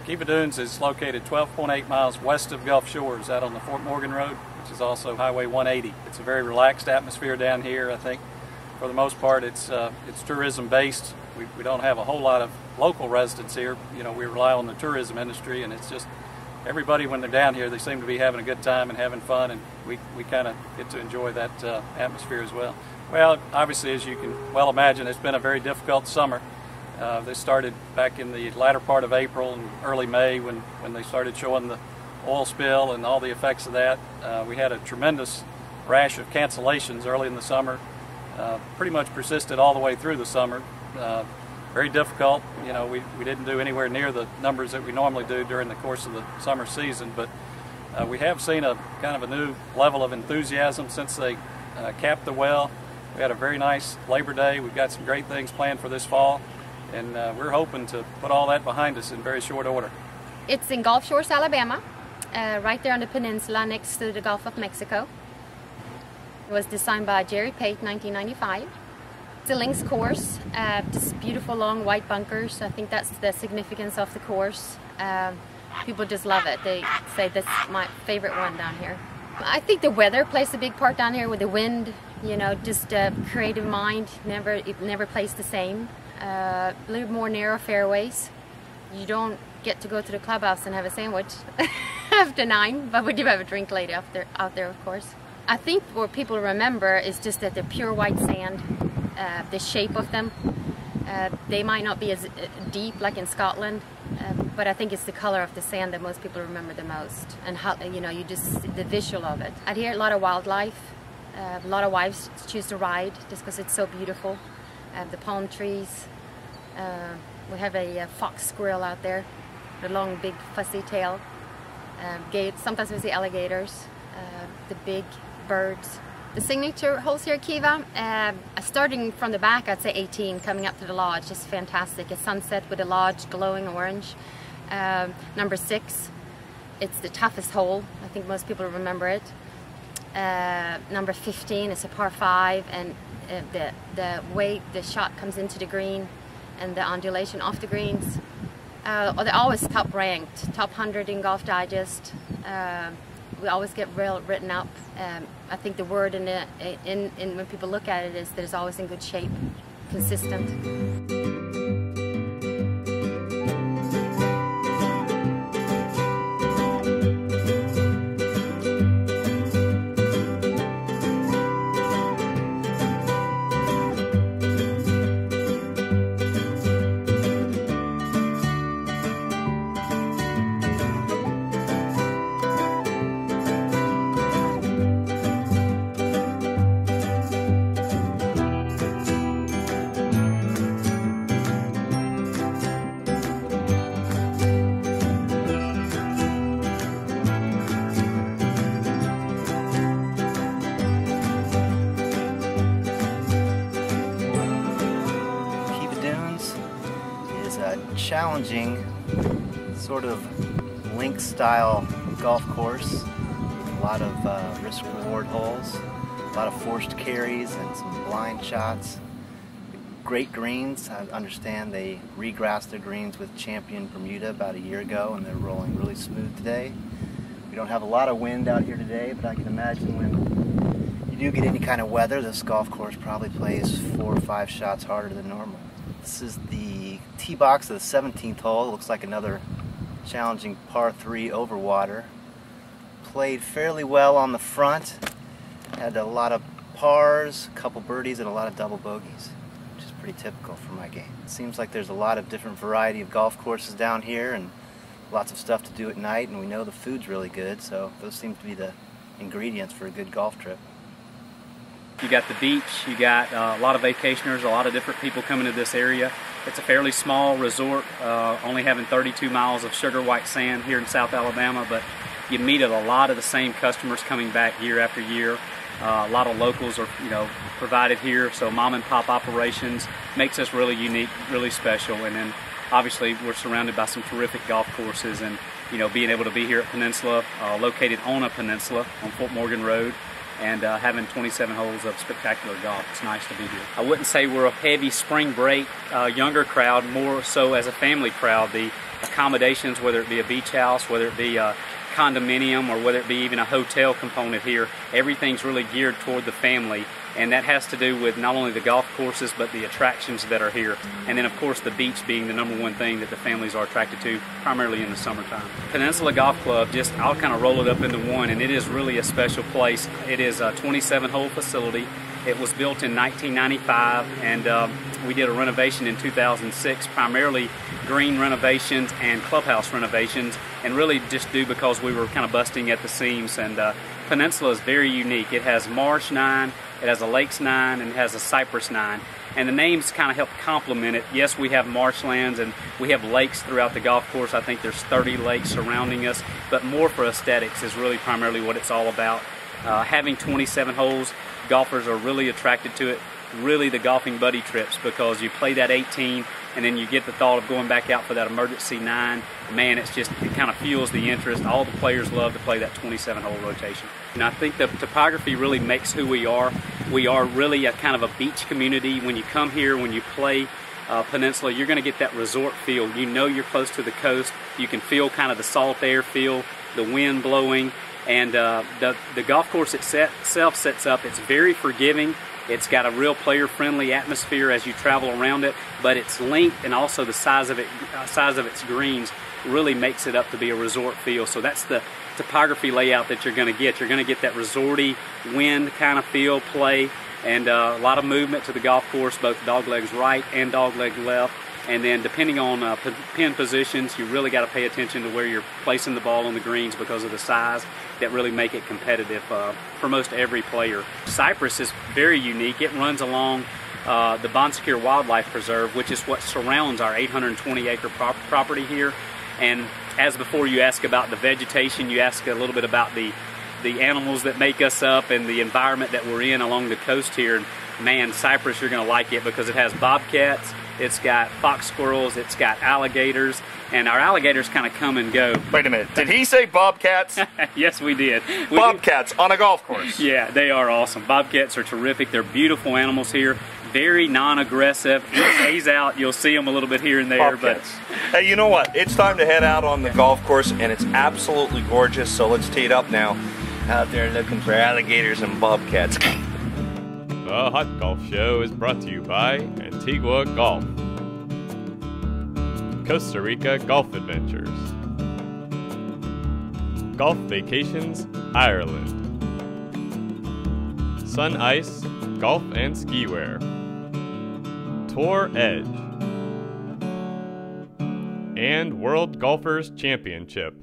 Kiva Dunes is located 12.8 miles west of Gulf Shores, out on the Fort Morgan Road, which is also Highway 180. It's a very relaxed atmosphere down here. I think for the most part it's tourism based. We don't have a whole lot of local residents here. You know, we rely on the tourism industry, and it's just everybody, when they're down here, they seem to be having a good time and having fun, and we kind of get to enjoy that atmosphere as well. Well, obviously, as you can well imagine, it's been a very difficult summer. This started back in the latter part of April and early May when they started showing the oil spill and all the effects of that. We had a tremendous rash of cancellations early in the summer. Pretty much persisted all the way through the summer. Very difficult. You know, we didn't do anywhere near the numbers that we normally do during the course of the summer season, but we have seen a kind of a new level of enthusiasm since they capped the well. We had a very nice Labor Day. We've got some great things planned for this fall, and we're hoping to put all that behind us in very short order. It's in Gulf Shores, Alabama, right there on the peninsula next to the Gulf of Mexico. It was designed by Jerry Pate, 1995. It's a links course, just beautiful long white bunkers. I think that's the significance of the course. People just love it. They say that's my favorite one down here. I think the weather plays a big part down here with the wind. You know, just a creative mind. It never plays the same. A little more narrow fairways. You don't get to go to the clubhouse and have a sandwich after 9, but we do have a drink later out there, of course. I think what people remember is just that the pure white sand, the shape of them. They might not be as deep like in Scotland, but I think it's the color of the sand that most people remember the most, and how, you know, you just the visual of it. Out here, a lot of wildlife. A lot of wives choose to ride just because it's so beautiful. The palm trees. We have a fox squirrel out there, the long, big, fussy tail. Sometimes we see alligators. The big birds. The signature holes here at Kiva, starting from the back, I'd say 18, coming up to the lodge, just fantastic. A sunset with the lodge glowing orange. Number 6, it's the toughest hole. I think most people remember it. Number 15 is a par 5, and the way the shot comes into the green and the undulation off the greens. They're always top ranked, top 100 in Golf Digest. We always get written up. I think the word in when people look at it is that it's always in good shape, consistent. Challenging sort of link style golf course, a lot of risk reward holes, a lot of forced carries and some blind shots. Great greens. I understand they regrassed their greens with Champion Bermuda about a year ago, and they're rolling really smooth today. We don't have a lot of wind out here today, but I can imagine when you do get any kind of weather, this golf course probably plays 4 or 5 shots harder than normal. This is the tee box of the 17th hole. It looks like another challenging par 3 over water. Played fairly well on the front. Had a lot of pars, a couple birdies, and a lot of double bogeys, which is pretty typical for my game. It seems like there's a lot of different variety of golf courses down here, and lots of stuff to do at night, and we know the food's really good, so those seem to be the ingredients for a good golf trip. You got the beach, you got a lot of vacationers, a lot of different people coming to this area. It's a fairly small resort, only having 32 miles of sugar white sand here in South Alabama, but you meet a lot of the same customers coming back year after year. A lot of locals are, provided here, so mom and pop operations makes us really unique, really special. And then obviously we're surrounded by some terrific golf courses, and being able to be here at Peninsula, located on a peninsula on Fort Morgan Road, and having 27 holes of spectacular golf. It's nice to be here. I wouldn't say we're a heavy spring break younger crowd, more so as a family crowd. The accommodations, whether it be a beach house, whether it be a condominium, or whether it be even a hotel component here. Everything's really geared toward the family, and that has to do with not only the golf courses but the attractions that are here, and then of course the beach being the #1 thing that the families are attracted to, primarily in the summertime. Peninsula Golf Club, I'll kind of roll it up into one, and it is really a special place. It is a 27-hole facility. It was built in 1995, and we did a renovation in 2006, primarily green renovations and clubhouse renovations, and really just due because we were kind of busting at the seams. And Peninsula is very unique. It has Marsh 9, it has a Lakes 9, and it has a Cypress 9. And the names kind of help complement it. Yes, we have marshlands and we have lakes throughout the golf course. I think there's 30 lakes surrounding us, but more for aesthetics is really primarily what it's all about. Having 27 holes, golfers are really attracted to it. Really the golfing buddy trips, because you play that 18 and then you get the thought of going back out for that emergency 9. Man, it kind of fuels the interest. All the players love to play that 27-hole rotation. And I think the topography really makes who we are. We are really a kind of a beach community. When you come here, when you play Peninsula, you're going to get that resort feel. You know you're close to the coast. You can feel kind of the salt air feel, the wind blowing. And the golf course itself sets up, it's very forgiving. It's got a real player-friendly atmosphere as you travel around it, but its length and also the size of its greens really makes it up to be a resort feel. So that's the topography layout that you're going to get. You're going to get that resorty wind kind of feel, play, and a lot of movement to the golf course, both doglegs right and dogleg left. And then depending on pin positions, you really got to pay attention to where you're placing the ball on the greens because of the size that really make it competitive for most every player. Cypress is very unique. It runs along the Bon Secours Wildlife Preserve, which is what surrounds our 820-acre property here. And as before you ask about the vegetation, you ask a little bit about the animals that make us up and the environment that we're in along the coast here. And man, Cypress, you're going to like it because it has bobcats, it's got fox squirrels, it's got alligators, and our alligators kind of come and go. Wait a minute, did he say bobcats? Yes, we did. Bobcats on a golf course. Yeah, they are awesome. Bobcats are terrific. They're beautiful animals here. Very non-aggressive. He's out. You'll see them a little bit here and there. Bobcats. But hey, you know what? It's time to head out on the golf course, and it's absolutely gorgeous. So let's tee it up now. Out there looking for alligators and bobcats. The Hot Golf Show is brought to you by Antigua Golf, Costa Rica Golf Adventures, Golf Vacations Ireland, Sun Ice Golf and Ski Wear, Tour Edge, and World Golfers Championship.